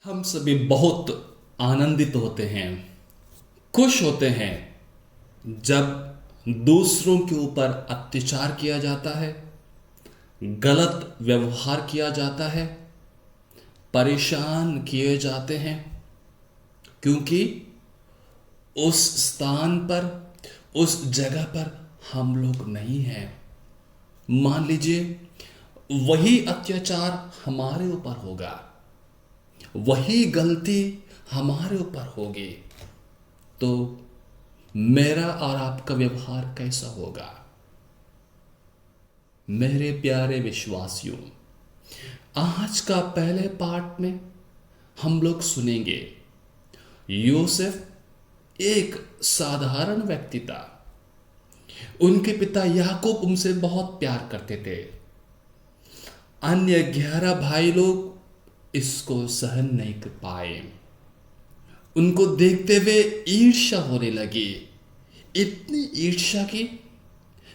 हम सभी बहुत आनंदित होते हैं, खुश होते हैं जब दूसरों के ऊपर अत्याचार किया जाता है, गलत व्यवहार किया जाता है, परेशान किए जाते हैं, क्योंकि उस स्थान पर, उस जगह पर हम लोग नहीं हैं। मान लीजिए वही अत्याचार हमारे ऊपर होगा, वही गलती हमारे ऊपर होगी, तो मेरा और आपका व्यवहार कैसा होगा? मेरे प्यारे विश्वासियों, आज का पहले पार्ट में हम लोग सुनेंगे यूसुफ एक साधारण व्यक्ति था। उनके पिता याकूब उनसे बहुत प्यार करते थे। अन्य 11 भाई लोग इसको सहन नहीं कर पाए। उनको देखते हुए ईर्ष्या होने लगी, इतनी ईर्ष्या की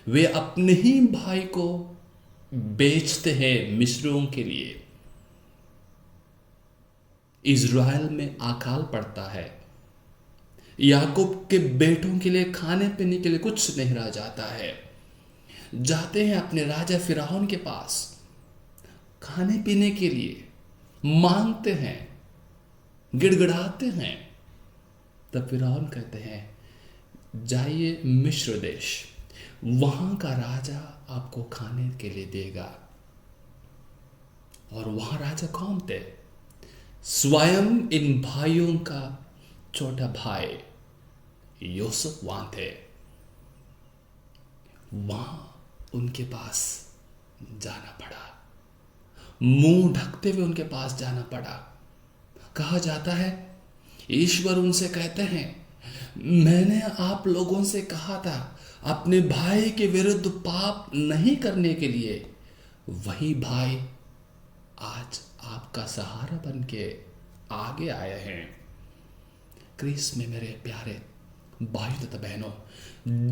वे अपने ही भाई को बेचते हैं मिस्रियों के लिए। इज़राइल में अकाल पड़ता है। याकूब के बेटों के लिए खाने पीने के लिए कुछ नहीं रह जाता है। जाते हैं अपने राजा फिरौन के पास, खाने पीने के लिए मांगते हैं, गिड़गिड़ाते हैं। तब फिरौन कहते हैं, जाइए मिस्र देश, वहां का राजा आपको खाने के लिए देगा। और वहां राजा कौन थे? स्वयं इन भाइयों का छोटा भाई यूसुफ वहां थे। वहां उनके पास जाना पड़ा, मुंह ढकते हुए उनके पास जाना पड़ा। कहा जाता है, ईश्वर उनसे कहते हैं, मैंने आप लोगों से कहा था अपने भाई के विरुद्ध पाप नहीं करने के लिए। वही भाई आज आपका सहारा बन के आगे आए हैं। क्रिस में मेरे प्यारे भाई तथा बहनों,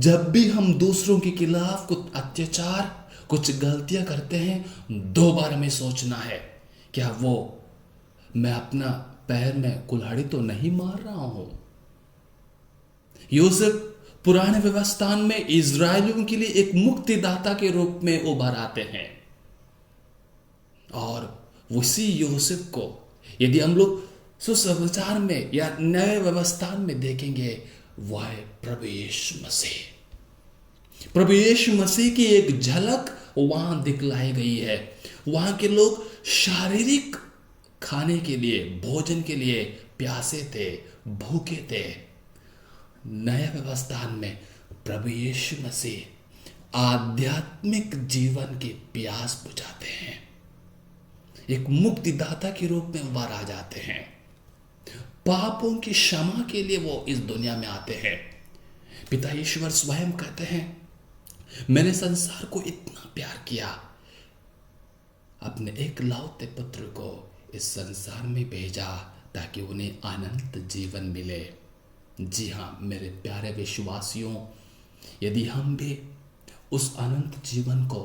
जब भी हम दूसरों के खिलाफ कुछ अत्याचार, कुछ गलतियां करते हैं, 2 बार हमें सोचना है, क्या वो मैं अपना पैर में कुल्हाड़ी तो नहीं मार रहा हूं? यूसुफ पुराने व्यवस्थान में इज़राइलियों के लिए एक मुक्तिदाता के रूप में उभर आते हैं। और उसी यूसुफ को यदि हम लोग सुसमाचार में या नए व्यवस्थान में देखेंगे, वह है प्रभु यीशु मसीह। प्रभु यीशु मसीह की एक झलक वहां दिखलाई गई है। वहां के लोग शारीरिक खाने के लिए, भोजन के लिए प्यासे थे, भूखे थे। नए व्यवस्थान में प्रभु यीशु मसीह आध्यात्मिक जीवन की प्यास बुझाते हैं। एक मुक्तिदाता के रूप में उभर आ जाते हैं। पापों की क्षमा के लिए वो इस दुनिया में आते हैं। पिता ईश्वर स्वयं कहते हैं, मैंने संसार को इतना प्यार किया, अपने एकलौते पुत्र को इस संसार में भेजा ताकि उन्हें अनंत जीवन मिले। जी हाँ मेरे प्यारे विश्वासियों, यदि हम भी उस अनंत जीवन को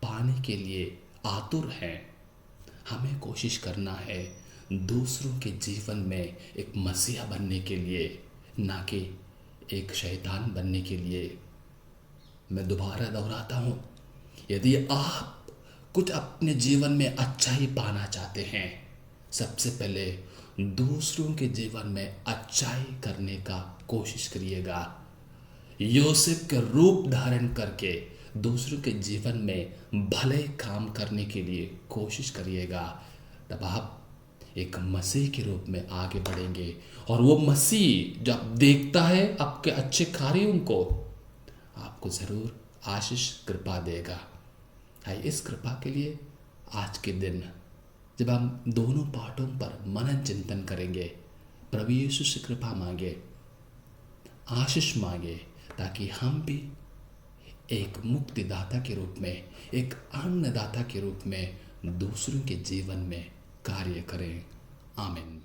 पाने के लिए आतुर हैं, हमें कोशिश करना है दूसरों के जीवन में एक मसीहा बनने के लिए, ना कि एक शैतान बनने के लिए। मैं दोबारा दोहराता हूँ, यदि आप कुछ अपने जीवन में अच्छाई पाना चाहते हैं, सबसे पहले दूसरों के जीवन में अच्छाई करने का कोशिश करिएगा। यूसुफ का रूप धारण करके दूसरों के जीवन में भले काम करने के लिए कोशिश करिएगा। तब आप एक मसीह के रूप में आगे बढ़ेंगे, और वो मसीह जब देखता है आपके अच्छे कार्यों को, आपको ज़रूर आशीष कृपा देगा। है इस कृपा के लिए आज के दिन जब हम दोनों पाठों पर मनन चिंतन करेंगे, प्रभु यीशु से कृपा मांगे, आशीष मांगे, ताकि हम भी एक मुक्तिदाता के रूप में, एक अन्नदाता के रूप में दूसरों के जीवन में कार्य करें। आमीन।